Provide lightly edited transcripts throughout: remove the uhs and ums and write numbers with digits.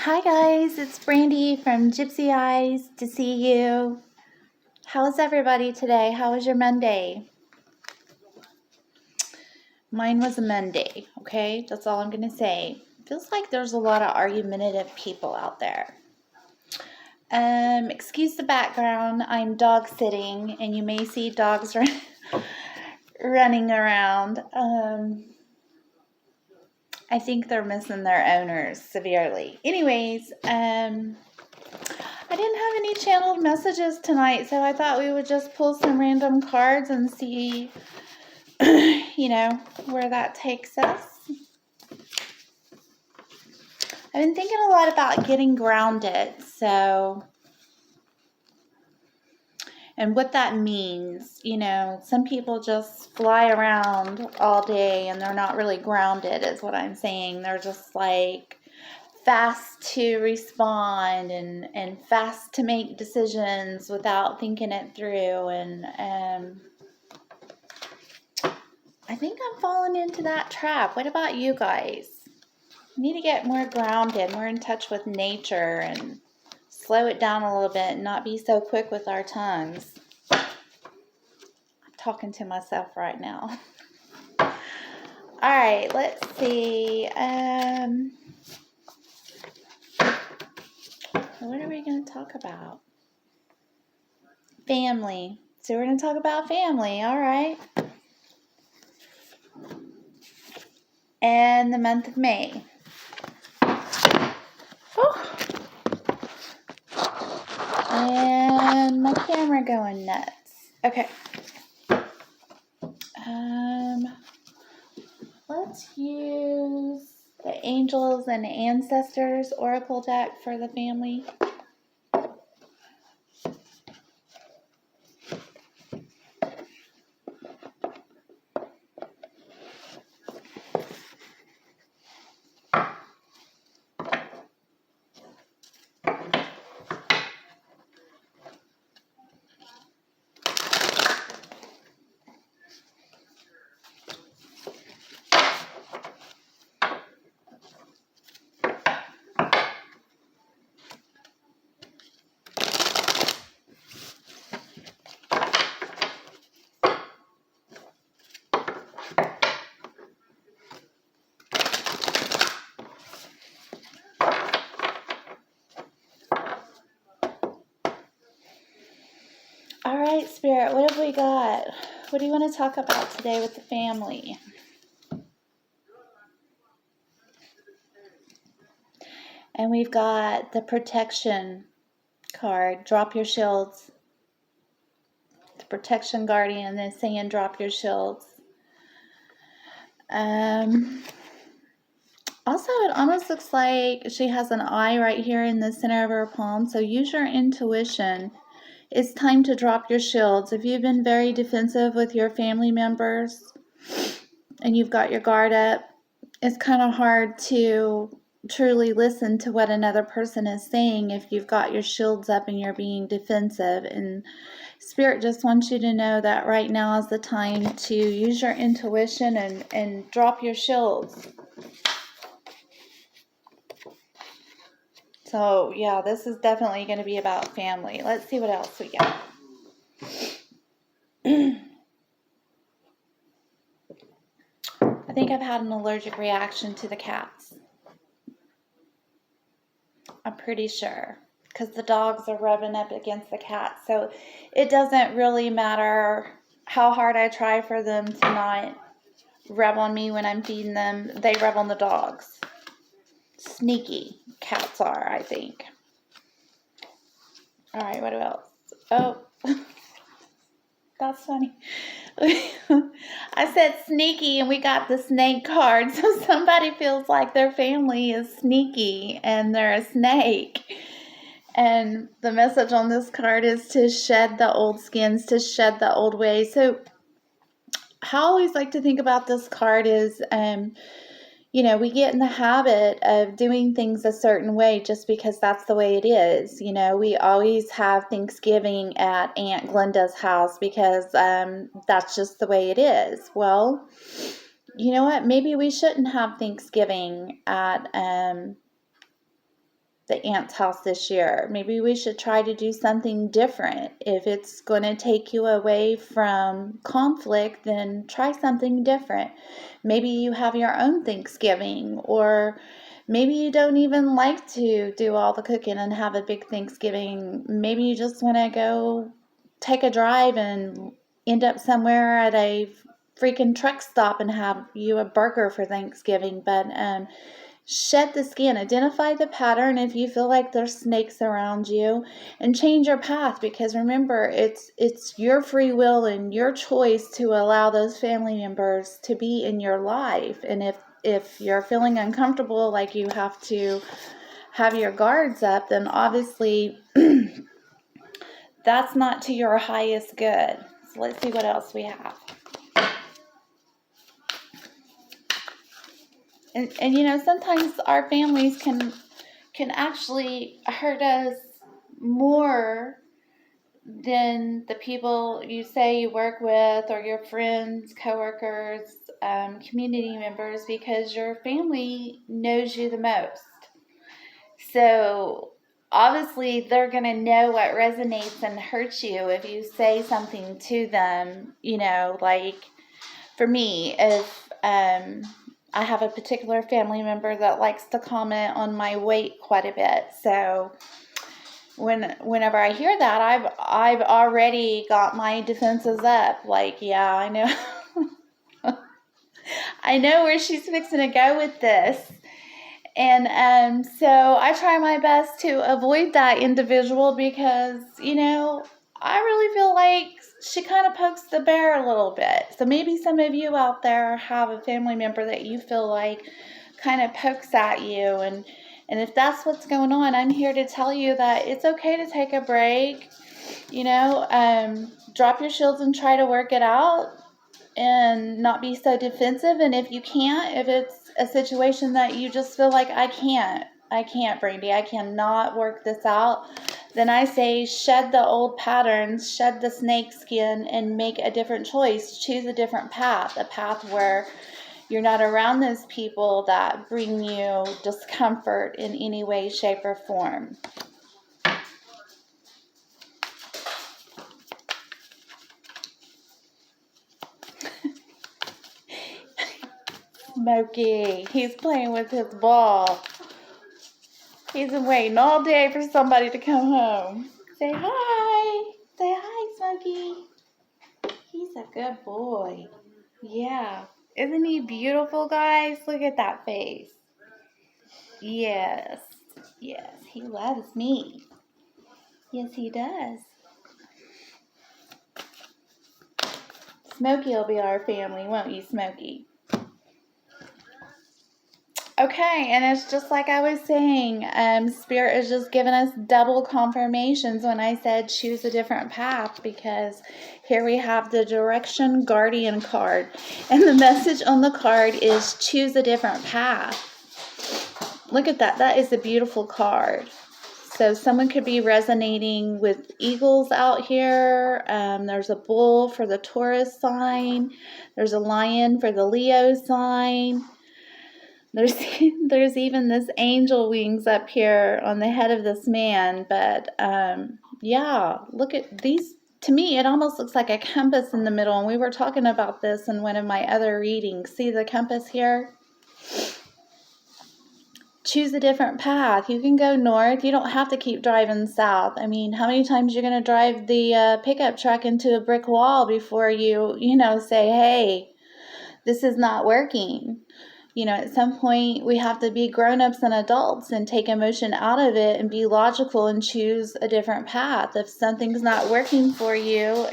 Hi guys, it's Brandy from Gypsy Eyes to see you. How's everybody today? How was your Monday? Mine was a Monday, okay? That's all I'm going to say. Feels like there's a lot of argumentative people out there. Excuse the background. I'm dog sitting and you may see dogs running around. I think they're missing their owners severely. Anyways, I didn't have any channeled messages tonight, so I thought we would just pull some random cards and see, where that takes us. I've been thinking a lot about getting grounded, and what that means. Some people just fly around all day and they're not really grounded, is what I'm saying. They're just like fast to respond and fast to make decisions without thinking it through. And I think I'm falling into that trap. What about you guys? We need to get more grounded, more in touch with nature, and slow it down a little bit and not be so quick with our tongues. I'm talking to myself right now. All right, let's see. What are we going to talk about? Family. So we're going to talk about family. All right. And the month of May. Oh. And my camera going nuts. Okay. Let's use the Angels and Ancestors Oracle deck for the family. All right, Spirit, what have we got? What do you want to talk about today with the family? And we've got the Protection card. Drop your shields. The Protection Guardian is saying drop your shields. Also, it almost looks like she has an eye right here in the center of her palm. So use your intuition. It's time to drop your shields. If you've been very defensive with your family members and you've got your guard up, it's kind of hard to truly listen to what another person is saying if you've got your shields up and you're being defensive. And Spirit just wants you to know that right now is the time to use your intuition and drop your shields. So, yeah, this is definitely going to be about family. Let's see what else we got. I think I've had an allergic reaction to the cats. I'm pretty sure. Because the dogs are rubbing up against the cats. So, it doesn't really matter how hard I try for them to not rub on me when I'm feeding them. They rub on the dogs. Sneaky cats are, I think. All right, what else? Oh, that's funny. I said sneaky and we got the snake card. So somebody feels like their family is sneaky and they're a snake. And the message on this card is to shed the old skins, to shed the old ways. So how I always like to think about this card is, we get in the habit of doing things a certain way just because that's the way it is. We always have Thanksgiving at Aunt Glenda's house because that's just the way it is. Well, you know what? Maybe we shouldn't have Thanksgiving at the aunt's house this year. Maybe we should try to do something different. If it's going to take you away from conflict, then try something different. Maybe you have your own Thanksgiving, or maybe you don't even like to do all the cooking and have a big Thanksgiving. Maybe you just want to go take a drive and end up somewhere at a freaking truck stop and have you a burger for Thanksgiving. But shed the skin, identify the pattern if you feel like there's snakes around you, and change your path, because remember, it's your free will and your choice to allow those family members to be in your life. And if you're feeling uncomfortable, like you have to have your guards up, then obviously that's not to your highest good. So let's see what else we have. And you know, sometimes our families can actually hurt us more than the people you say you work with, or your friends, coworkers, community members, because your family knows you the most. So obviously they're going to know what resonates and hurts you if you say something to them. You know, like for me, if I have a particular family member that likes to comment on my weight quite a bit. So whenever I hear that, I've already got my defenses up. Like, yeah, I know, I know where she's fixing to go with this. And so I try my best to avoid that individual, because, you know, I really feel like she kind of pokes the bear a little bit. So maybe some of you out there have a family member that you feel like kind of pokes at you. And if that's what's going on, I'm here to tell you that it's okay to take a break. You know, drop your shields and try to work it out and not be so defensive. And if you can't, if it's a situation that you just feel like, I can't, Brandy, I cannot work this out, then I say shed the old patterns, shed the snake skin, and make a different choice. Choose a different path, a path where you're not around those people that bring you discomfort in any way, shape, or form. Smokey, he's playing with his ball. He's been waiting all day for somebody to come home. Say hi. Say hi, Smokey. He's a good boy. Yeah. Isn't he beautiful, guys? Look at that face. Yes. Yes, he loves me. Yes, he does. Smokey will be our family, won't you, Smokey? Okay, and it's just like I was saying, Spirit is just giving us double confirmations when I said choose a different path, because here we have the Direction Guardian card, and the message on the card is choose a different path. Look at that. That is a beautiful card. So someone could be resonating with eagles out here. There's a bull for the Taurus sign. There's a lion for the Leo sign. There's even this angel wings up here on the head of this man. But yeah, look at these. To me, it almost looks like a compass in the middle. And we were talking about this in one of my other readings. See the compass here? Choose a different path. You can go north. You don't have to keep driving south. I mean, how many times you're going to drive the pickup truck into a brick wall before you say, hey, this is not working. You know, at some point we have to be grown-ups and adults and take emotion out of it and be logical and choose a different path. If something's not working for you,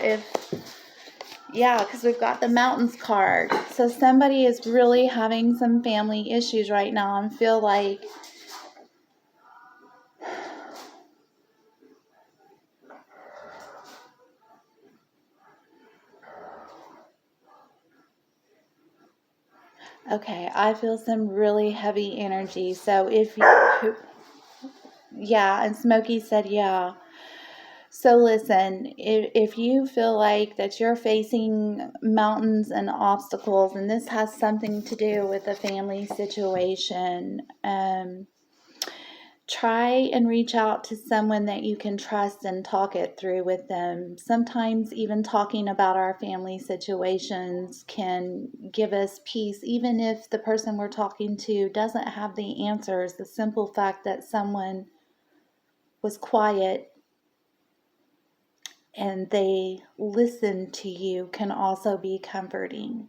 because we've got the Mountains card. So somebody is really having some family issues right now and feel like okay, I feel some really heavy energy. So if you, yeah, and Smokey said, yeah. So listen, if you feel like that you're facing mountains and obstacles, and this has something to do with a family situation, try and reach out to someone that you can trust and talk it through with them. Sometimes even talking about our family situations can give us peace, even if the person we're talking to doesn't have the answers. The simple fact that someone was quiet and they listened to you can also be comforting.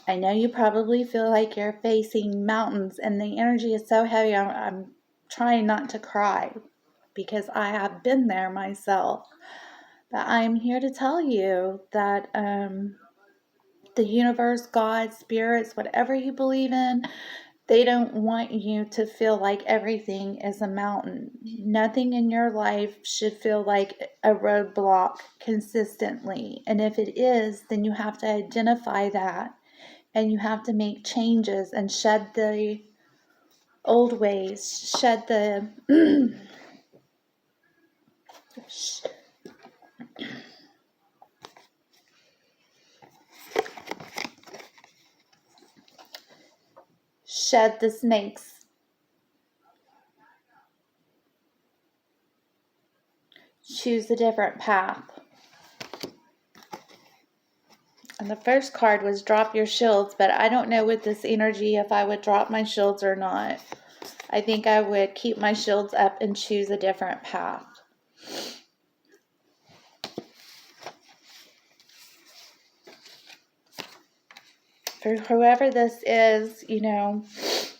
I know you probably feel like you're facing mountains and the energy is so heavy. I'm trying not to cry because I have been there myself. But I'm here to tell you that the universe, God, spirits, whatever you believe in, they don't want you to feel like everything is a mountain. Nothing in your life should feel like a roadblock consistently. And if it is, then you have to identify that. And you have to make changes and shed the old ways, shed the shed the snakes. Choose a different path. And the first card was drop your shields, but I don't know with this energy if I would drop my shields or not. I think I would keep my shields up and choose a different path. For whoever this is,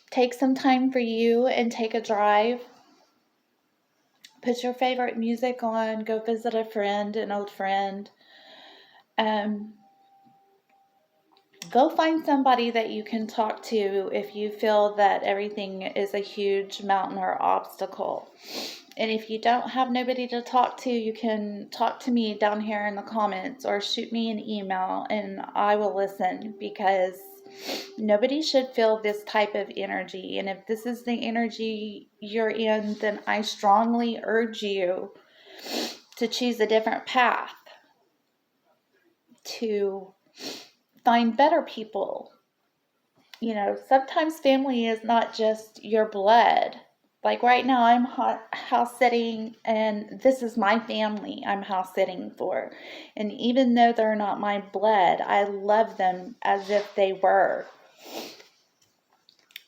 take some time for you and take a drive. Put your favorite music on, go visit a friend, an old friend. Go find somebody that you can talk to if you feel that everything is a huge mountain or obstacle. And if you don't have nobody to talk to, you can talk to me down here in the comments or shoot me an email and I will listen, because nobody should feel this type of energy. And if this is the energy you're in, then I strongly urge you to choose a different path, to find better people. Sometimes family is not just your blood. Like right now, I'm house sitting, and this is my family I'm house sitting for. And even though they're not my blood, I love them as if they were.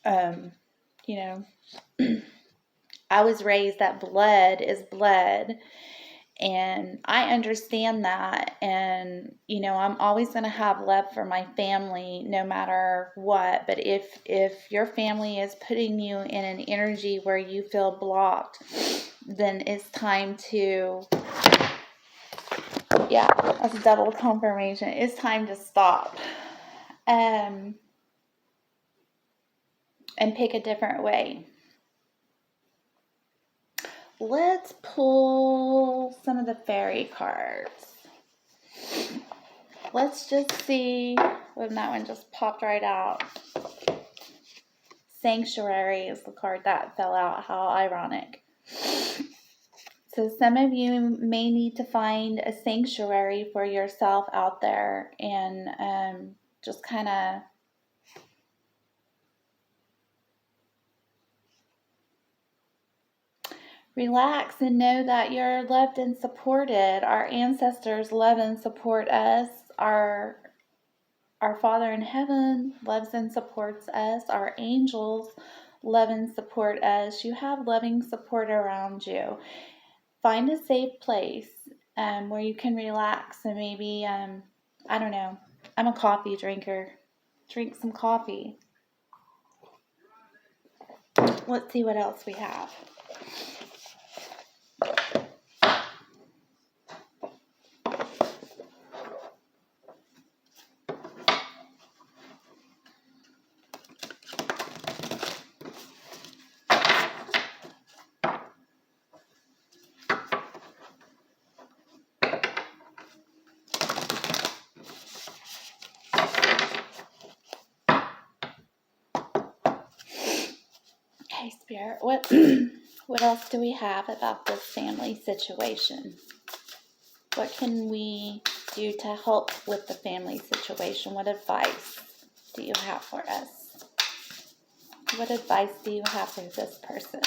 I was raised that blood is blood. And I understand that. And, I'm always going to have love for my family no matter what. But if your family is putting you in an energy where you feel blocked, then it's time to, that's a double confirmation. It's time to stop. And pick a different way. Let's pull some of the fairy cards. Let's just see when that one just popped right out. Sanctuary is the card that fell out. How ironic. So some of you may need to find a sanctuary for yourself out there and just kind of relax and know that you're loved and supported. Our ancestors love and support us. Our Father in heaven loves and supports us. Our angels love and support us. You have loving support around you. Find a safe place where you can relax and maybe, I don't know, I'm a coffee drinker. Drink some coffee. Let's see what else we have. Okay, Spirit, what else do we have about this family situation? What can we do to help with the family situation? What advice do you have for us? What advice do you have for this person?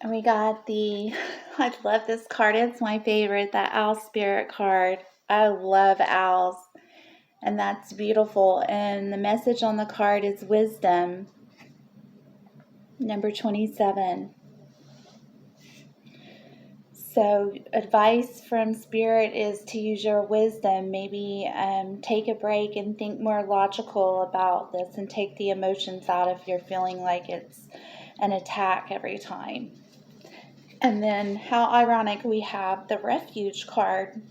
And we got I love this card. It's my favorite, the Owl Spirit card. I love owls. And that's beautiful. And the message on the card is wisdom. Number 27. So advice from Spirit is to use your wisdom. Maybe take a break and think more logical about this and take the emotions out if you're feeling like it's an attack every time. And then how ironic, we have the Refuge card.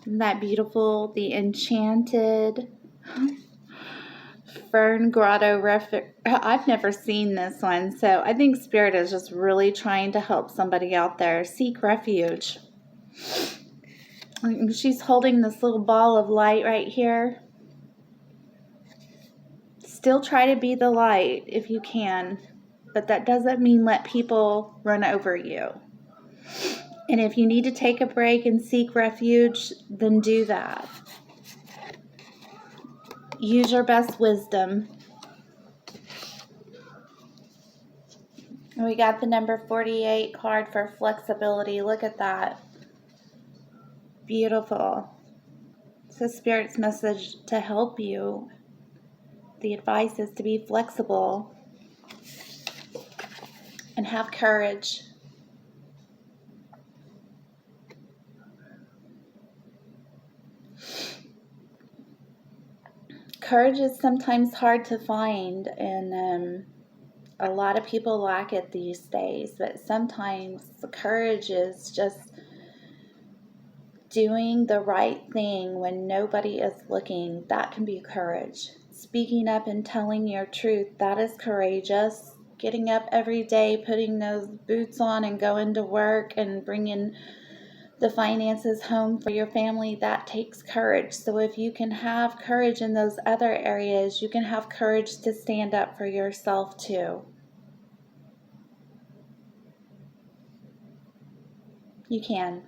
Isn't that beautiful? The Enchanted Fern Grotto Refuge. I've never seen this one, so I think Spirit is just really trying to help somebody out there seek refuge. She's holding this little ball of light right here. Still try to be the light if you can, but that doesn't mean let people run over you. And if you need to take a break and seek refuge, then do that. Use your best wisdom. We got the number 48 card for flexibility. Look at that. Beautiful. It's the Spirit's message to help you. The advice is to be flexible and have courage. Courage is sometimes hard to find, and a lot of people lack it these days, but sometimes the courage is just doing the right thing when nobody is looking. That can be courage. Speaking up and telling your truth, that is courageous. Getting up every day, putting those boots on and going to work and bringing the finances home for your family, that takes courage. So if you can have courage in those other areas, you can have courage to stand up for yourself too. You can.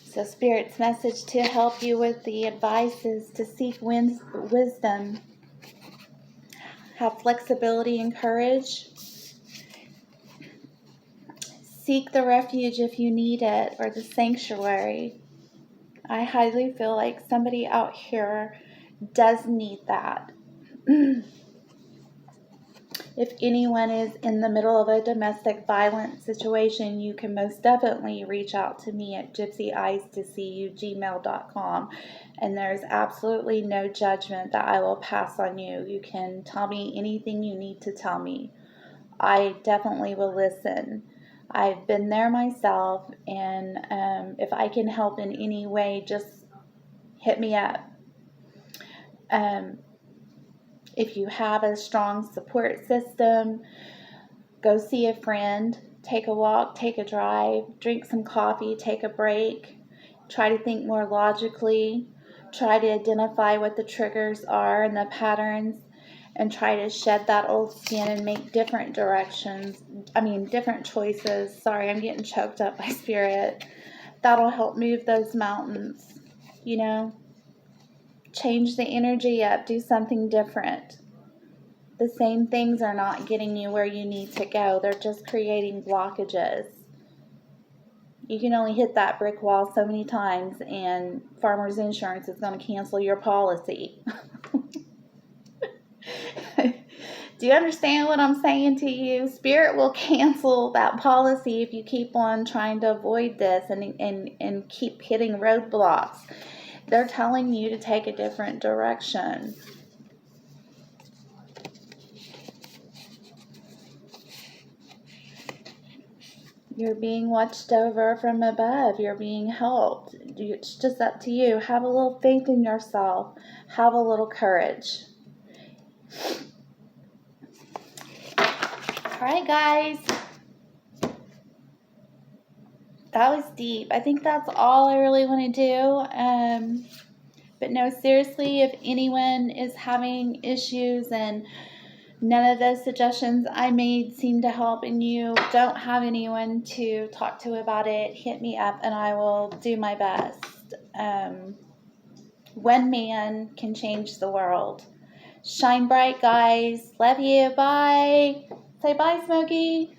So Spirit's message to help you with the advice is to seek wisdom, have flexibility and courage. Seek the refuge if you need it, or the sanctuary. I highly feel like somebody out here does need that. If anyone is in the middle of a domestic violence situation, you can most definitely reach out to me at gypsyeyes2see@gmail.com. And there's absolutely no judgment that I will pass on you. You can tell me anything you need to tell me. I definitely will listen. I've been there myself, and if I can help in any way, just hit me up. If you have a strong support system, go see a friend, take a walk, take a drive, drink some coffee, take a break, try to think more logically, try to identify what the triggers are and the patterns, and try to shed that old skin and make different different choices. Sorry, I'm getting choked up by Spirit. That'll help move those mountains, Change the energy up, do something different. The same things are not getting you where you need to go. They're just creating blockages. You can only hit that brick wall so many times, and Farmers Insurance is going to cancel your policy. Do you understand what I'm saying to you? Spirit will cancel that policy if you keep on trying to avoid this and keep hitting roadblocks. They're telling you to take a different direction. You're being watched over from above. You're being helped. It's just up to you. Have a little faith in yourself. Have a little courage. All right, guys. That was deep. I think that's all I really want to do. But no, seriously, if anyone is having issues and none of those suggestions I made seem to help and you don't have anyone to talk to about it, hit me up and I will do my best. One man can change the world. Shine bright, guys. Love you. Bye. Say bye, Smokey.